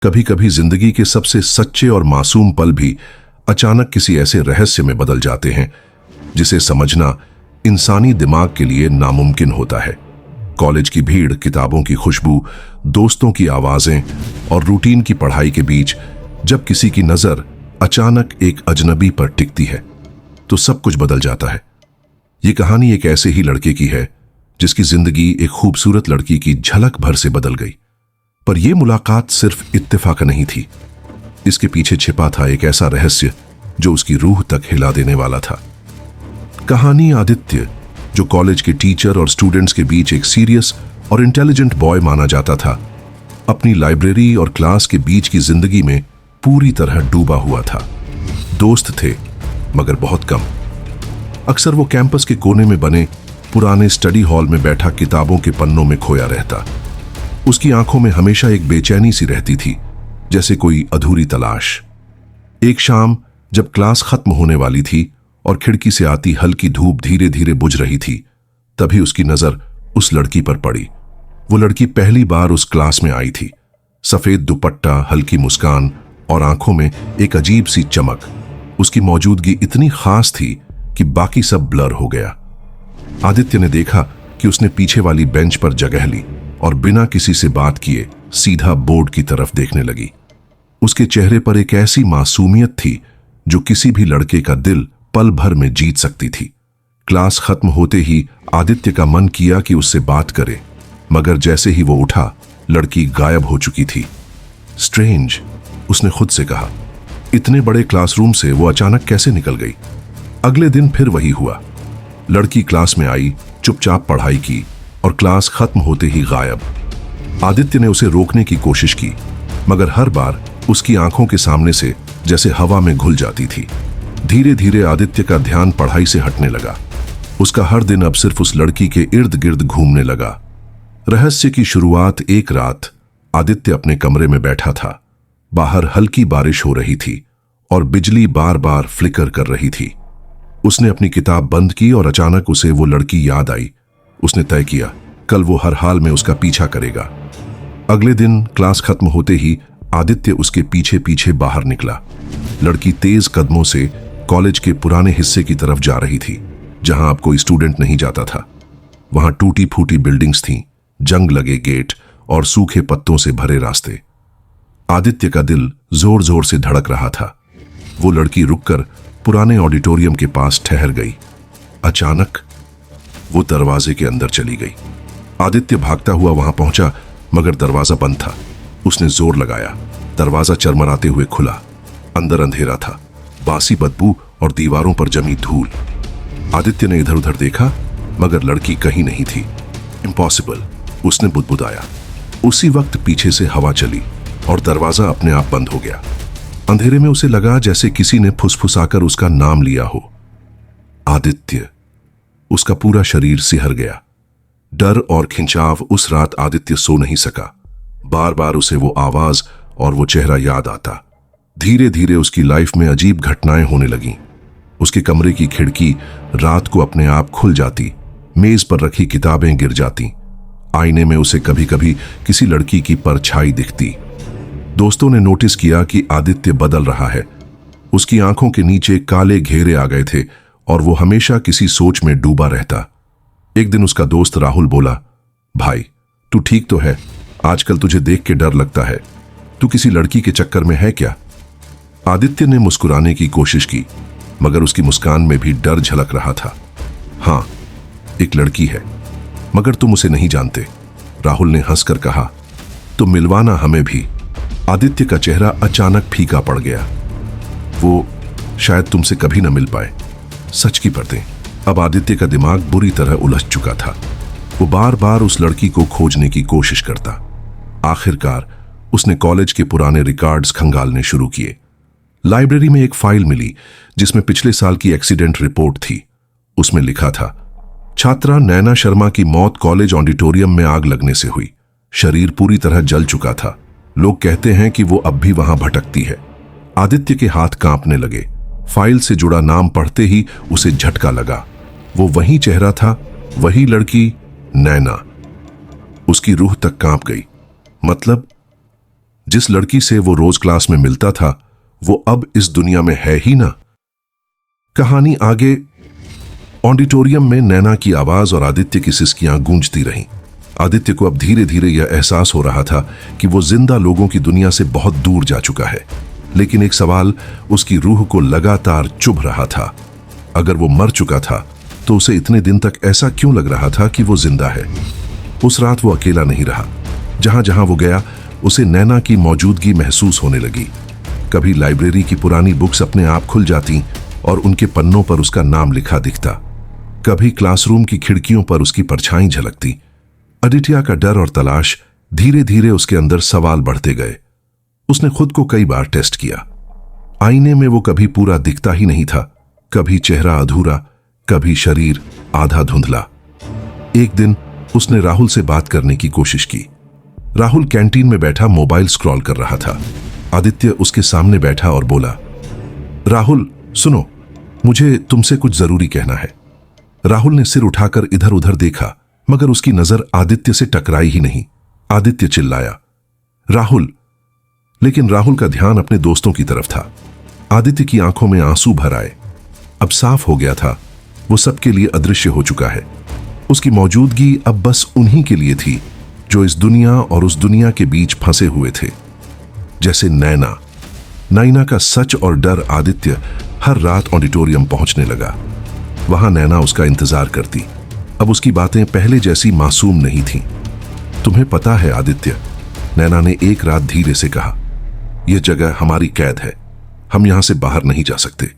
कभी कभी जिंदगी के सबसे सच्चे और मासूम पल भी अचानक किसी ऐसे रहस्य में बदल जाते हैं जिसे समझना इंसानी दिमाग के लिए नामुमकिन होता है। कॉलेज की भीड़, किताबों की खुशबू, दोस्तों की आवाजें और रूटीन की पढ़ाई के बीच जब किसी की नजर अचानक एक अजनबी पर टिकती है तो सब कुछ बदल जाता है। ये कहानी एक ऐसे ही लड़के की है जिसकी जिंदगी एक खूबसूरत लड़की की झलक भर से बदल गई। पर यह मुलाकात सिर्फ इत्तेफाक नहीं थी। इसके पीछे छिपा था एक ऐसा रहस्य जो उसकी रूह तक हिला देने वाला था। कहानी आदित्य, जो कॉलेज के टीचर और स्टूडेंट्स के बीच एक सीरियस और इंटेलिजेंट बॉय माना जाता था, अपनी लाइब्रेरी और क्लास के बीच की जिंदगी में पूरी तरह डूबा हुआ था। दोस्त थे मगर बहुत कम। अक्सर वो कैंपस के कोने में बने पुराने स्टडी हॉल में बैठा किताबों के पन्नों में खोया रहता। उसकी आंखों में हमेशा एक बेचैनी सी रहती थी, जैसे कोई अधूरी तलाश। एक शाम जब क्लास खत्म होने वाली थी और खिड़की से आती हल्की धूप धीरे धीरे बुझ रही थी, तभी उसकी नजर उस लड़की पर पड़ी। वो लड़की पहली बार उस क्लास में आई थी। सफेद दुपट्टा, हल्की मुस्कान और आंखों में एक अजीब सी चमक। उसकी मौजूदगी इतनी खास थी कि बाकी सब ब्लर हो गया। आदित्य ने देखा कि उसने पीछे वाली बेंच पर जगह ली और बिना किसी से बात किए सीधा बोर्ड की तरफ देखने लगी। उसके चेहरे पर एक ऐसी मासूमियत थी जो किसी भी लड़के का दिल पल भर में जीत सकती थी। क्लास खत्म होते ही आदित्य का मन किया कि उससे बात करे, मगर जैसे ही वो उठा, लड़की गायब हो चुकी थी। स्ट्रेंज, उसने खुद से कहा। इतने बड़े क्लासरूम से वो अचानक कैसे निकल गई? अगले दिन फिर वही हुआ। लड़की क्लास में आई, चुपचाप पढ़ाई की और क्लास खत्म होते ही गायब। आदित्य ने उसे रोकने की कोशिश की, मगर हर बार उसकी आंखों के सामने से जैसे हवा में घुल जाती थी। धीरे धीरे आदित्य का ध्यान पढ़ाई से हटने लगा। उसका हर दिन अब सिर्फ उस लड़की के इर्द गिर्द घूमने लगा। रहस्य की शुरुआत एक रात आदित्य अपने कमरे में बैठा था। बाहर हल्की बारिश हो रही थी और बिजली बार बार फ्लिकर कर रही थी। उसने अपनी किताब बंद की और अचानक उसे वो लड़की याद आई। उसने तय किया कल वो हर हाल में उसका पीछा करेगा। अगले दिन क्लास खत्म होते ही आदित्य उसके पीछे पीछे बाहर निकला। लड़की तेज कदमों से कॉलेज के पुराने हिस्से की तरफ जा रही थी, जहां अब कोई स्टूडेंट नहीं जाता था। वहां टूटी फूटी बिल्डिंग्स थीं, जंग लगे गेट और सूखे पत्तों से भरे रास्ते। आदित्य का दिल जोर जोर से धड़क रहा था। वो लड़की रुककर पुराने ऑडिटोरियम के पास ठहर गई। अचानक वो दरवाजे के अंदर चली गई। आदित्य भागता हुआ वहां पहुंचा, मगर दरवाजा बंद था। उसने जोर लगाया। दरवाजा चरमराते हुए खुला। अंदर अंधेरा था, बासी बदबू और दीवारों पर जमी धूल। आदित्य ने इधर उधर देखा, मगर लड़की कहीं नहीं थी। इम्पॉसिबल, उसने बुदबुदाया। उसी वक्त पीछे से हवा चली और दरवाजा अपने आप बंद हो गया। अंधेरे में उसे लगा जैसे किसी ने फुसफुसाकर उसका नाम लिया हो। आदित्य। उसका पूरा शरीर सिहर गया। डर और खिंचाव उस रात आदित्य सो नहीं सका। बार बार उसे वो आवाज और वो चेहरा याद आता। धीरे धीरे उसकी लाइफ में अजीब घटनाएं होने लगीं। उसके कमरे की खिड़की रात को अपने आप खुल जाती, मेज पर रखी किताबें गिर जाती। आईने में उसे कभी कभी किसी लड़की की परछाई दिखती। दोस्तों ने नोटिस किया कि आदित्य बदल रहा है। उसकी आंखों के नीचे काले घेरे आ गए थे और वो हमेशा किसी सोच में डूबा रहता। एक दिन उसका दोस्त राहुल बोला, भाई तू ठीक तो है? आजकल तुझे देख के डर लगता है। तू किसी लड़की के चक्कर में है क्या? आदित्य ने मुस्कुराने की कोशिश की, मगर उसकी मुस्कान में भी डर झलक रहा था। हाँ, एक लड़की है, मगर तुम उसे नहीं जानते। राहुल ने हंसकर कहा, तो मिलवाना हमें भी। आदित्य का चेहरा अचानक फीका पड़ गया। वो शायद तुमसे कभी न मिल पाए। सच की बातें। अब आदित्य का दिमाग बुरी तरह उलझ चुका था। वो बार बार उस लड़की को खोजने की कोशिश करता। आखिरकार उसने कॉलेज के पुराने रिकॉर्ड्स खंगालने शुरू किए। लाइब्रेरी में एक फाइल मिली जिसमें पिछले साल की एक्सीडेंट रिपोर्ट थी। उसमें लिखा था, छात्रा नैना शर्मा की मौत कॉलेज ऑडिटोरियम में आग लगने से हुई। शरीर पूरी तरह जल चुका था। लोग कहते हैं कि वो अब भी वहां भटकती है। आदित्य के हाथ कांपने लगे। फाइल से जुड़ा नाम पढ़ते ही उसे झटका लगा। वो वही चेहरा था, वही लड़की, नैना। उसकी रूह तक कांप गई। मतलब जिस लड़की से वो रोज क्लास में मिलता था वो अब इस दुनिया में है ही ना। कहानी आगे। ऑडिटोरियम में नैना की आवाज और आदित्य की सिसकियां गूंजती रहीं। आदित्य को अब धीरे धीरे यह एहसास हो रहा था कि वो जिंदा लोगों की दुनिया से बहुत दूर जा चुका है, लेकिन एक सवाल उसकी रूह को लगातार चुभ रहा था। अगर वो मर चुका था तो उसे इतने दिन तक ऐसा क्यों लग रहा था कि वो जिंदा है? उस रात वो अकेला नहीं रहा। जहां जहां वो गया उसे नैना की मौजूदगी महसूस होने लगी। कभी लाइब्रेरी की पुरानी बुक्स अपने आप खुल जाती और उनके पन्नों पर उसका नाम लिखा दिखता। कभी क्लासरूम की खिड़कियों पर उसकी परछाई झलकती। आदित्य का डर और तलाश धीरे धीरे उसके अंदर सवाल बढ़ते गए। उसने खुद को कई बार टेस्ट किया। आईने में वो कभी पूरा दिखता ही नहीं था, कभी चेहरा अधूरा, कभी शरीर आधा धुंधला। एक दिन उसने राहुल से बात करने की कोशिश की। राहुल कैंटीन में बैठा मोबाइल स्क्रॉल कर रहा था। आदित्य उसके सामने बैठा और बोला, राहुल सुनो, मुझे तुमसे कुछ जरूरी कहना है। राहुल ने सिर उठाकर इधर उधर देखा, मगर उसकी नजर आदित्य से टकराई ही नहीं। आदित्य चिल्लाया, राहुल। लेकिन राहुल का ध्यान अपने दोस्तों की तरफ था। आदित्य की आंखों में आंसू भर आए। अब साफ हो गया था, वो सबके लिए अदृश्य हो चुका है। उसकी मौजूदगी अब बस उन्हीं के लिए थी जो इस दुनिया और उस दुनिया के बीच फंसे हुए थे। जैसे नैना का सच और डर। आदित्य हर रात ऑडिटोरियम पहुंचने लगा। वहां नैना उसका इंतजार करती। अब उसकी बातें पहले जैसी मासूम नहीं थीं। तुम्हें पता है आदित्य, नैना ने एक रात धीरे से कहा, यह जगह हमारी कैद है। हम यहां से बाहर नहीं जा सकते।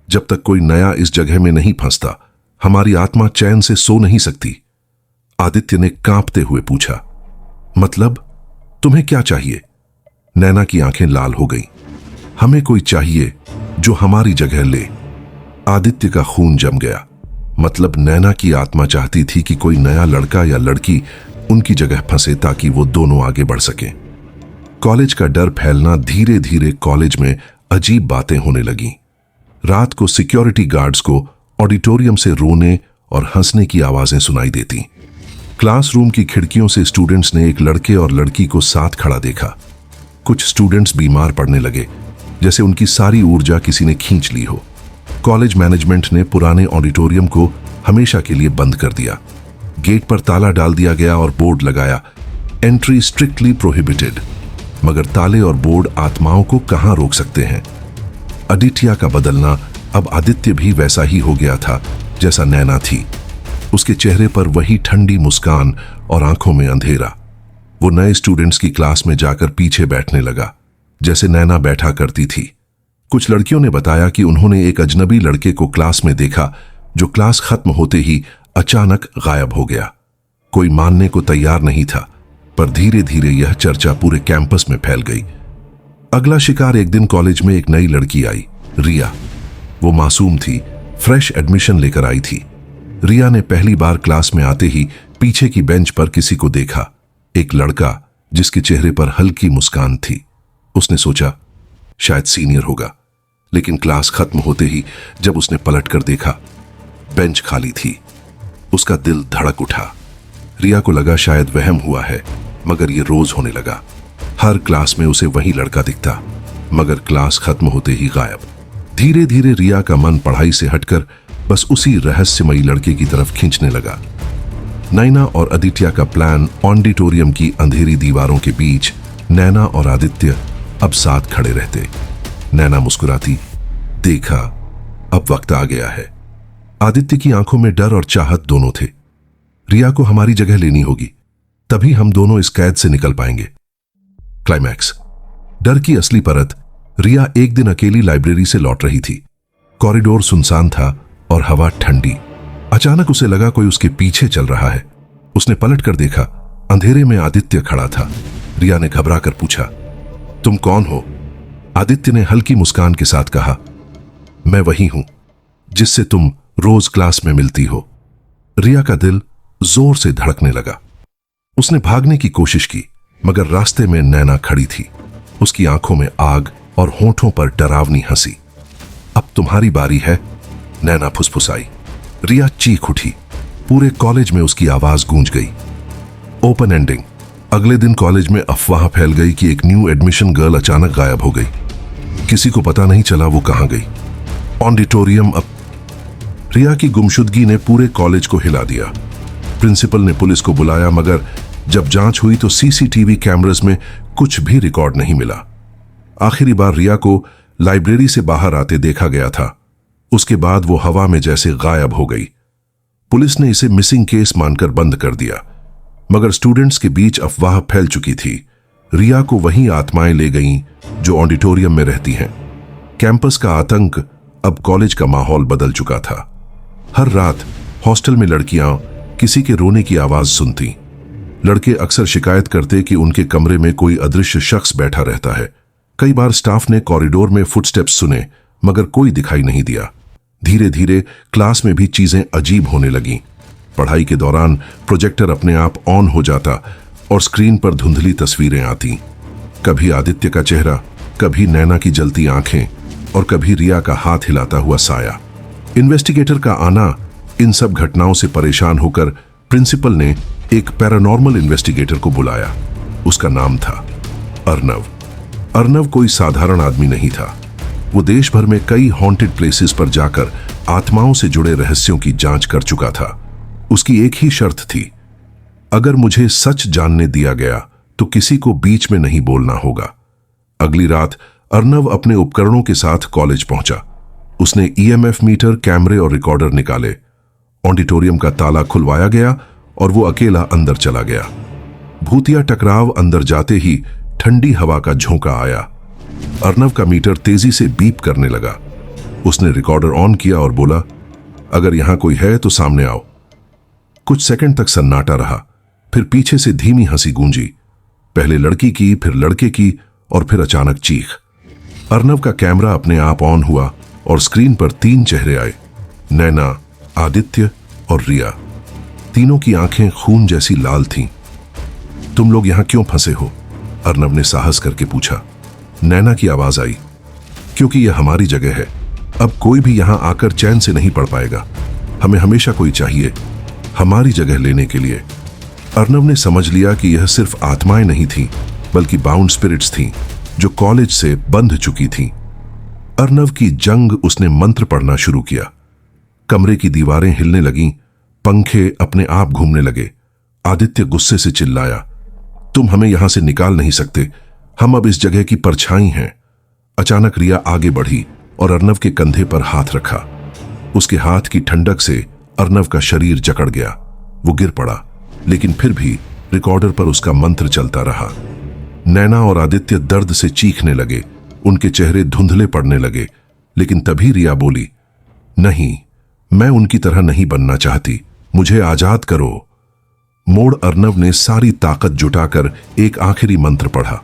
जब तक कोई नया इस जगह में नहीं फंसता हमारी आत्मा चैन से सो नहीं सकती। आदित्य ने कांपते हुए पूछा, मतलब तुम्हें क्या चाहिए? नैना की आंखें लाल हो गईं। हमें कोई चाहिए जो हमारी जगह ले। आदित्य का खून जम गया। मतलब नैना की आत्मा चाहती थी कि कोई नया लड़का या लड़की उनकी जगह फंसे ताकि वो दोनों आगे बढ़ सकें। कॉलेज का डर फैलना धीरे धीरे कॉलेज में अजीब बातें होने लगीं। रात को सिक्योरिटी गार्ड्स को ऑडिटोरियम से रोने और हंसने की आवाजें सुनाई देती। क्लासरूम की खिड़कियों से स्टूडेंट्स ने एक लड़के और लड़की को साथ खड़ा देखा। कुछ स्टूडेंट्स बीमार पड़ने लगे, जैसे उनकी सारी ऊर्जा किसी ने खींच ली हो। कॉलेज मैनेजमेंट ने पुराने ऑडिटोरियम को हमेशा के लिए बंद कर दिया। गेट पर ताला डाल दिया गया और बोर्ड लगाया, एंट्री स्ट्रिक्टली प्रोहिबिटेड। मगर ताले और बोर्ड आत्माओं को कहां रोक सकते हैं? आदित्य का बदलना। अब आदित्य भी वैसा ही हो गया था जैसा नैना थी। उसके चेहरे पर वही ठंडी मुस्कान और आंखों में अंधेरा। वो नए स्टूडेंट्स की क्लास में जाकर पीछे बैठने लगा, जैसे नैना बैठा करती थी। कुछ लड़कियों ने बताया कि उन्होंने एक अजनबी लड़के को क्लास में देखा जो क्लास खत्म होते ही अचानक गायब हो गया। कोई मानने को तैयार नहीं था, पर धीरे धीरे यह चर्चा पूरे कैंपस में फैल गई। अगला शिकार। एक दिन कॉलेज में एक नई लड़की आई, रिया। वो मासूम थी, फ्रेश एडमिशन लेकर आई थी। रिया ने पहली बार क्लास में आते ही पीछे की बेंच पर किसी को देखा, एक लड़का जिसके चेहरे पर हल्की मुस्कान थी। उसने सोचा शायद सीनियर होगा, लेकिन क्लास खत्म होते ही जब उसने पलटकर देखा, बेंच खाली थी। उसका दिल धड़क उठा। रिया को लगा शायद वहम हुआ है, मगर यह रोज होने लगा। हर क्लास में उसे वही लड़का दिखता, मगर क्लास खत्म होते ही गायब। धीरे धीरे रिया का मन पढ़ाई से हटकर बस उसी रहस्यमयी लड़के की तरफ खींचने लगा। नैना और आदित्य का प्लान। ऑडिटोरियम की अंधेरी दीवारों के बीच नैना और आदित्य अब साथ खड़े रहते। नैना मुस्कुराती, देखा अब वक्त आ गया है। आदित्य की आंखों में डर और चाहत दोनों थे। रिया को हमारी जगह लेनी होगी, तभी हम दोनों इस कैद से निकल पाएंगे। क्लाइमैक्स। डर की असली परत। रिया एक दिन अकेली लाइब्रेरी से लौट रही थी। कॉरिडोर सुनसान था और हवा ठंडी। अचानक उसे लगा कोई उसके पीछे चल रहा है। उसने पलट कर देखा, अंधेरे में आदित्य खड़ा था। रिया ने घबरा कर पूछा, तुम कौन हो? आदित्य ने हल्की मुस्कान के साथ कहा, मैं वही हूं जिससे तुम रोज क्लास में मिलती हो। रिया का दिल जोर से धड़कने लगा। उसने भागने की कोशिश की, मगर रास्ते में नैना खड़ी थी। उसकी आंखों में आग और होठों पर डरावनी हंसी। अब तुम्हारी बारी है, नैना फुसफुसाई। रिया चीख उठी। पूरे कॉलेज में उसकी आवाज गूंज गई। Open ending. अगले दिन कॉलेज में अफवाह फैल गई कि एक न्यू एडमिशन गर्ल अचानक गायब हो गई। किसी को पता नहीं चला वो कहां गई। ऑडिटोरियम रिया की गुमशुदगी ने पूरे कॉलेज को हिला दिया। प्रिंसिपल ने पुलिस को बुलाया, मगर जब जांच हुई तो सीसीटीवी कैमरास में कुछ भी रिकॉर्ड नहीं मिला। आखिरी बार रिया को लाइब्रेरी से बाहर आते देखा गया था। उसके बाद वो हवा में जैसे गायब हो गई। पुलिस ने इसे मिसिंग केस मानकर बंद कर दिया, मगर स्टूडेंट्स के बीच अफवाह फैल चुकी थी। रिया को वही आत्माएं ले गईं जो ऑडिटोरियम में रहती हैं। कैंपस का आतंक अब कॉलेज का माहौल बदल चुका था। हर रात हॉस्टल में लड़कियां किसी के रोने की आवाज सुनती। लड़के अक्सर शिकायत करते कि उनके कमरे में कोई अदृश्य शख्स बैठा रहता है। कई बार स्टाफ ने कॉरिडोर में फुटस्टेप्स सुने, मगर कोई दिखाई नहीं दिया। धीरे धीरे क्लास में भी चीजें अजीब होने लगीं। पढ़ाई के दौरान प्रोजेक्टर अपने आप ऑन हो जाता और स्क्रीन पर धुंधली तस्वीरें आती। कभी आदित्य का चेहरा, कभी नैना की जलती आंखें और कभी रिया का हाथ हिलाता हुआ साया। इन्वेस्टिगेटर का आना इन सब घटनाओं से परेशान होकर प्रिंसिपल ने एक पैरानॉर्मल इन्वेस्टिगेटर को बुलाया। उसका नाम था अर्नव। अर्नव कोई साधारण आदमी नहीं था। वो देश भर में कई हॉन्टेड प्लेसेस पर जाकर आत्माओं से जुड़े रहस्यों की जांच कर चुका था। उसकी एक ही शर्त थी, अगर मुझे सच जानने दिया गया तो किसी को बीच में नहीं बोलना होगा। अगली रात अर्नव अपने उपकरणों के साथ कॉलेज पहुंचा। उसने ईएमएफ मीटर, कैमरे और रिकॉर्डर निकाले। ऑडिटोरियम का ताला खुलवाया गया और वो अकेला अंदर चला गया। भूतिया टकराव अंदर जाते ही ठंडी हवा का झोंका आया। अर्नव का मीटर तेजी से बीप करने लगा। उसने रिकॉर्डर ऑन किया और बोला, अगर यहां कोई है तो सामने आओ। कुछ सेकंड तक सन्नाटा रहा, फिर पीछे से धीमी हंसी गूंजी, पहले लड़की की, फिर लड़के की और फिर अचानक चीख। अर्नव का कैमरा अपने आप ऑन हुआ और स्क्रीन पर 3 चेहरे आए, नैना, आदित्य और रिया। तीनों की आंखें खून जैसी लाल थीं। तुम लोग यहां क्यों फंसे हो? अर्नव ने साहस करके पूछा। नैना की आवाज आई, क्योंकि यह हमारी जगह है। अब कोई भी यहां आकर चैन से नहीं पढ़ पाएगा। हमें हमेशा कोई चाहिए हमारी जगह लेने के लिए। अर्नव ने समझ लिया कि यह सिर्फ आत्माएं नहीं थीं, बल्कि बाउंड स्पिरिट्स थीं जो कॉलेज से बंध चुकी थीं। अर्नव की जंग उसने मंत्र पढ़ना शुरू किया। कमरे की दीवारें हिलने लगीं, पंखे अपने आप घूमने लगे। आदित्य गुस्से से चिल्लाया, तुम हमें यहां से निकाल नहीं सकते, हम अब इस जगह की परछाई हैं। अचानक रिया आगे बढ़ी और अर्नव के कंधे पर हाथ रखा। उसके हाथ की ठंडक से अर्नव का शरीर जकड़ गया। वो गिर पड़ा, लेकिन फिर भी रिकॉर्डर पर उसका मंत्र चलता रहा। नैना और आदित्य दर्द से चीखने लगे, उनके चेहरे धुंधले पड़ने लगे। लेकिन तभी रिया बोली, नहीं, मैं उनकी तरह नहीं बनना चाहती, मुझे आजाद करो। मोड़ अर्नव ने सारी ताकत जुटाकर एक आखिरी मंत्र पढ़ा।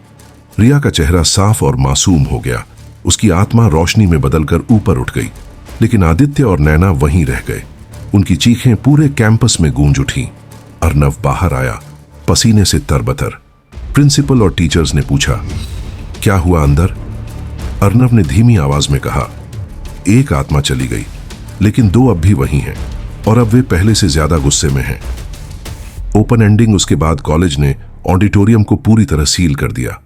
रिया का चेहरा साफ और मासूम हो गया। उसकी आत्मा रोशनी में बदलकर ऊपर उठ गई, लेकिन आदित्य और नैना वहीं रह गए। उनकी चीखें पूरे कैंपस में गूंज उठी। अर्नव बाहर आया, पसीने से तरबतर। प्रिंसिपल और टीचर्स ने पूछा, क्या हुआ अंदर? अर्नव ने धीमी आवाज में कहा, एक आत्मा चली गई, लेकिन 2 अब भी वहीं हैं और अब वे पहले से ज्यादा गुस्से में हैं। ओपन एंडिंग उसके बाद कॉलेज ने ऑडिटोरियम को पूरी तरह सील कर दिया,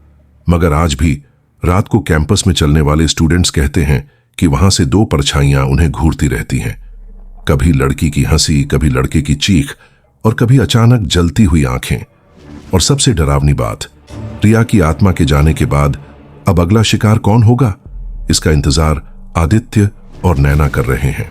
मगर आज भी रात को कैंपस में चलने वाले स्टूडेंट्स कहते हैं कि वहां से 2 परछाइयां उन्हें घूरती रहती हैं। कभी लड़की की हंसी, कभी लड़के की चीख और कभी अचानक जलती हुई आंखें। और सबसे डरावनी बात, रिया की आत्मा के जाने के बाद अब अगला शिकार कौन होगा, इसका इंतजार आदित्य और नैना कर रहे हैं।